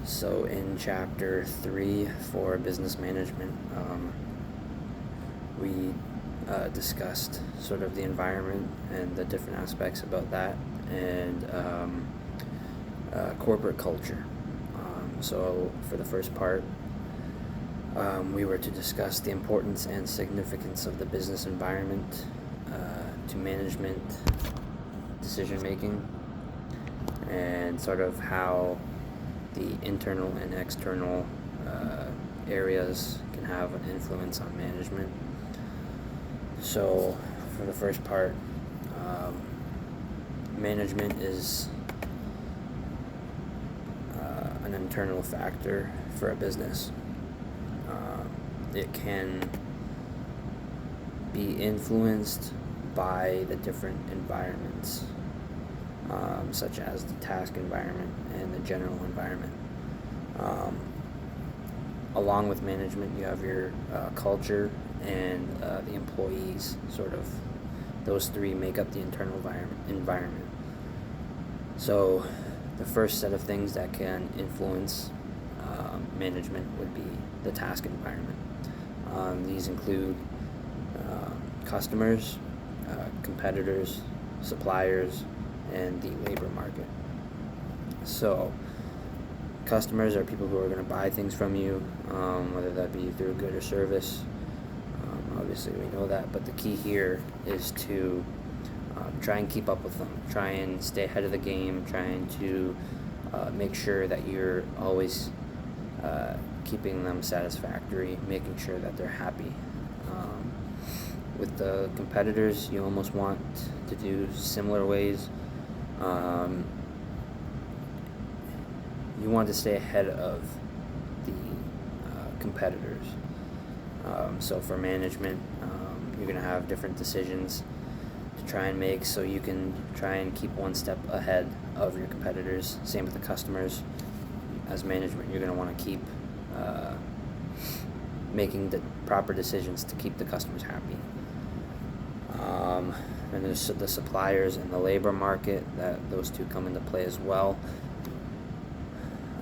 So in chapter 3 for business management, we discussed sort of the environment and the different aspects about that, and corporate culture. So for the first part, we were to discuss the importance and significance of the business environment to management decision making, and sort of how the internal and external areas can have an influence on management. So for the first part, management is an internal factor for a business. It can be influenced by the different environments, such as the task environment and the general environment. Along with management, you have your culture and the employees. Sort of, those three make up the internal environment. So the first set of things that can influence management would be the task environment. These include customers, competitors, suppliers, and the labor market. So customers are people who are going to buy things from you, whether that be through a good or service. Obviously we know that, but the key here is to try and keep up with them, try and stay ahead of the game, trying to make sure that you're always keeping them satisfactory, making sure that they're happy. With the competitors, you almost want to do similar ways. You want to stay ahead of the competitors. So for management, you're going to have different decisions to try and make, so you can try and keep one step ahead of your competitors. Same with the customers. As management, you're going to want to keep making the proper decisions to keep the customers happy. And there's the suppliers and the labor market, that those two come into play as well.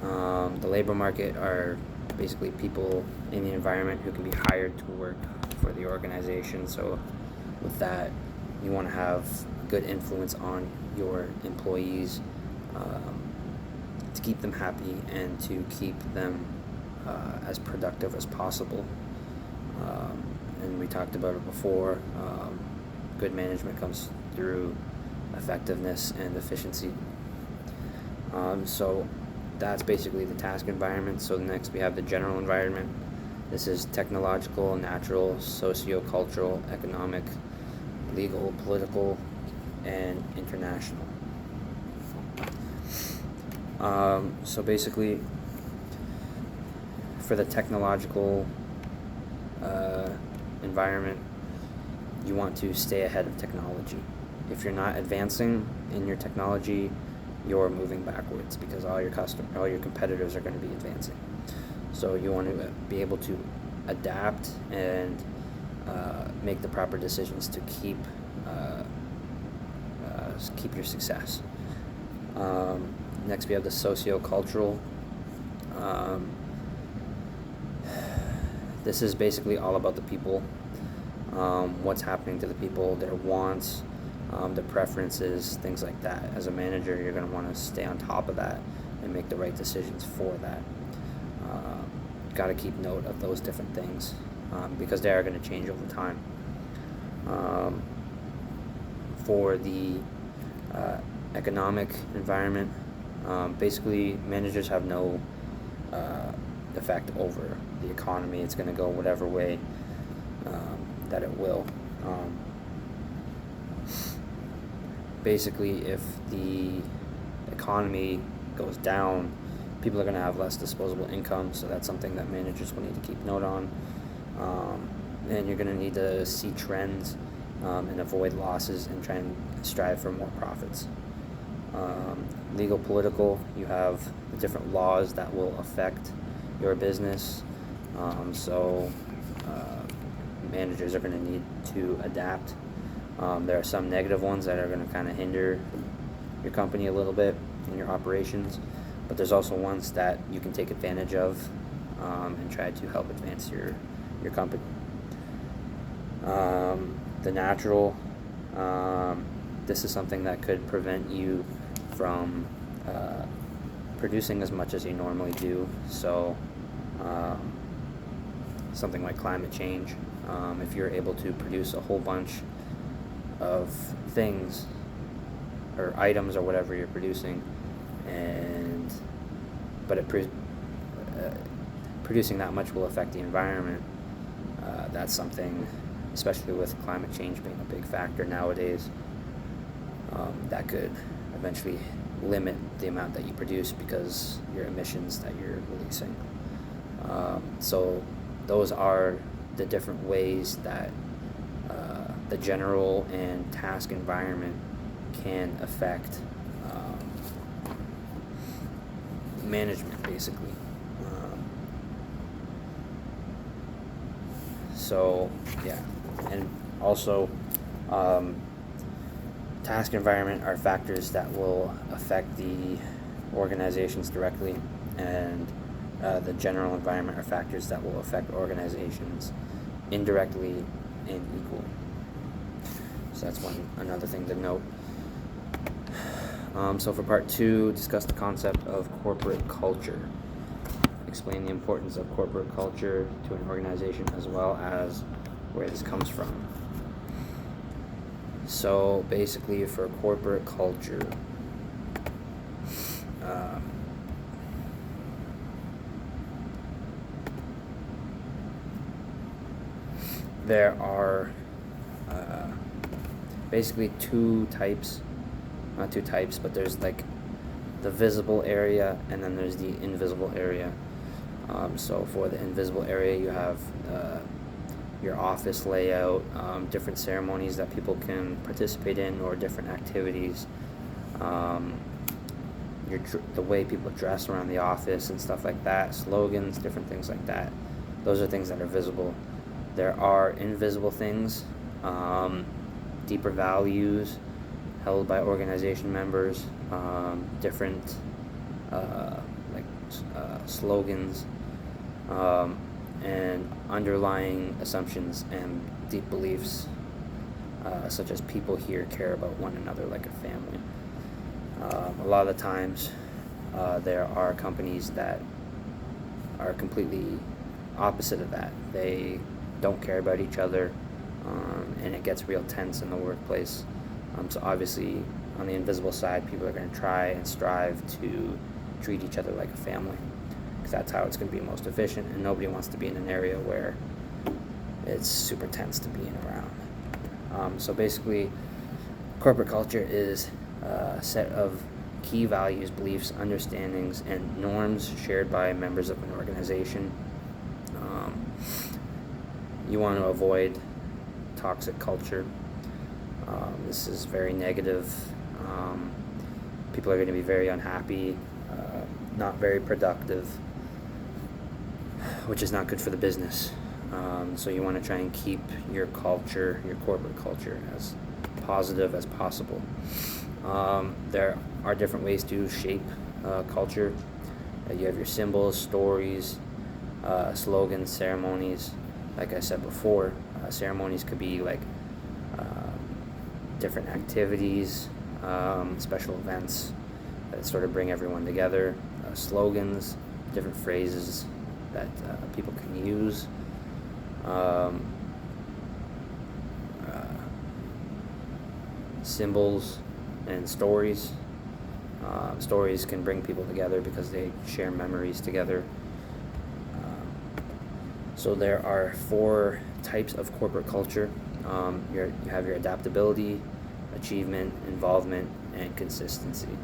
The labor market are basically people in the environment who can be hired to work for the organization. So with that, you want to have good influence on your employees to keep them happy and to keep them as productive as possible. And we talked about it before. Good management comes through effectiveness and efficiency. So that's basically the task environment. So next we have the general environment. This is technological, natural, socio-cultural, economic, legal, political, and international. So basically, for the technological environment, you want to stay ahead of technology. If you're not advancing in your technology, you're moving backwards, because all your competitors are going to be advancing. So you want to be able to adapt and make the proper decisions to keep your success. Next we have the socio-cultural. This is basically all about the people, what's happening to the people, their wants, their preferences, things like that. As a manager, you're going to want to stay on top of that and make the right decisions for that. Got to keep note of those different things, because they are going to change over time. For the economic environment, basically managers have no effect over the economy. It's going to go whatever way that it will. Basically, if the economy goes down, people are going to have less disposable income, so that's something that managers will need to keep note on. And you're going to need to see trends and avoid losses and try and strive for more profits. Legal, political, you have the different laws that will affect your business. So managers are going to need to adapt. There are some negative ones that are going to kind of hinder your company a little bit in your operations, but there's also ones that you can take advantage of and try to help advance your company. The natural, this is something that could prevent you from producing as much as you normally do. So something like climate change, if you're able to produce a whole bunch of things or items or whatever you're producing, but producing that much will affect the environment. That's something, especially with climate change being a big factor nowadays, that could eventually limit the amount that you produce because your emissions that you're releasing. So those are the different ways that the general and task environment can affect management, basically. So yeah, and also task environment are factors that will affect the organizations directly, and the general environment are factors that will affect organizations indirectly and equally. So that's another thing to note. So for part 2, discuss the concept of corporate culture. Explain the importance of corporate culture to an organization as well as where this comes from. So basically, for corporate culture, there are basically not two types, but there's like the visible area and then there's the invisible area. So for the invisible area, you have your office layout, different ceremonies that people can participate in, or different activities, the way people dress around the office and stuff like that, slogans, different things like that. Those are things that are visible. There are invisible things, deeper values held by organization members, different slogans, and underlying assumptions and deep beliefs, such as people here care about one another like a family. A lot of the times there are companies that are completely opposite of that. They don't care about each other, and it gets real tense in the workplace. So obviously on the invisible side, people are going to try and strive to treat each other like a family, because that's how it's going to be most efficient, and nobody wants to be in an area where it's super tense to be around. So basically, corporate culture is a set of key values, beliefs, understandings, and norms shared by members of an organization. You want to avoid toxic culture. This is very negative. People are going to be very unhappy, not very productive, which is not good for the business. So you want to try and keep your culture, your corporate culture, as positive as possible. There are different ways to shape culture. You have your symbols, stories, slogans, ceremonies. Like I said before, ceremonies could be like different activities, special events that sort of bring everyone together. Slogans, different phrases that people can use. Symbols and stories. Stories can bring people together because they share memories together. So there are 4 types of corporate culture. You have your adaptability, achievement, involvement, and consistency.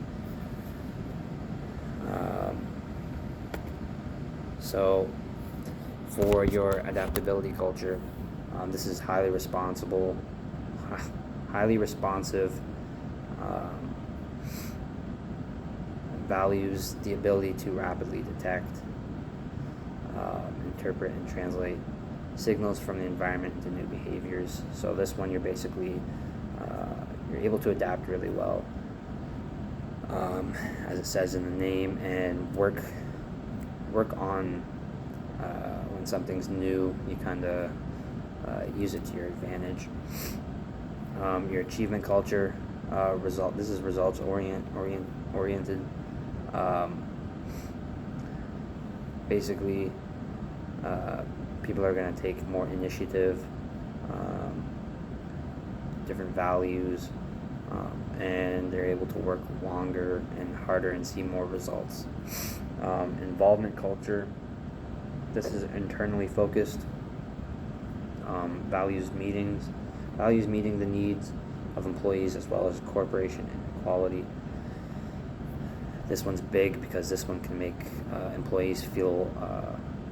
So for your adaptability culture, this is highly responsive, values the ability to rapidly detect, interpret, and translate signals from the environment into new behaviors. So this one, you're basically you're able to adapt really well. as it says in the name, and work on when something's new. You kind of use it to your advantage. Your achievement culture, This is results oriented. Basically, people are going to take more initiative, different values, and they're able to work longer and harder and see more results. Involvement culture. This is internally focused. Values meeting the needs of employees as well as corporation inequality. This one's big because this one can make employees feel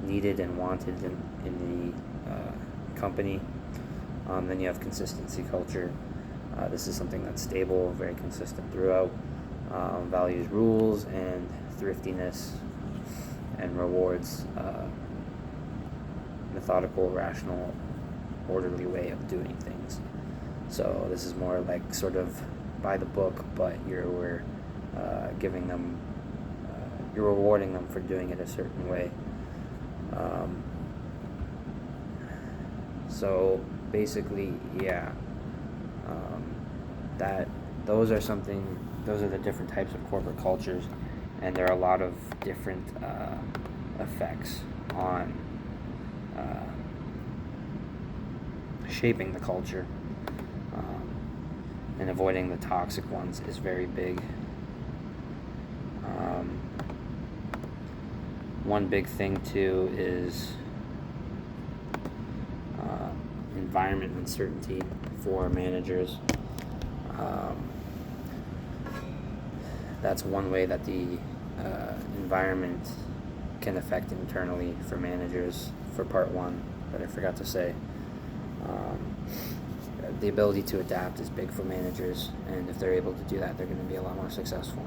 needed and wanted in the company. Then you have consistency culture. This is something that's stable, very consistent throughout. Values rules and thriftiness, and rewards methodical, rational, orderly way of doing things. So this is more like sort of by the book, but you're giving them, you're rewarding them for doing it a certain way. So basically, yeah, those are the different types of corporate cultures, and there are a lot of different effects on shaping the culture, and avoiding the toxic ones is very big. One big thing too is environment uncertainty for managers. That's one way that the environment can affect internally for managers, for part one that I forgot to say. The ability to adapt is big for managers, and if they're able to do that, they're going to be a lot more successful.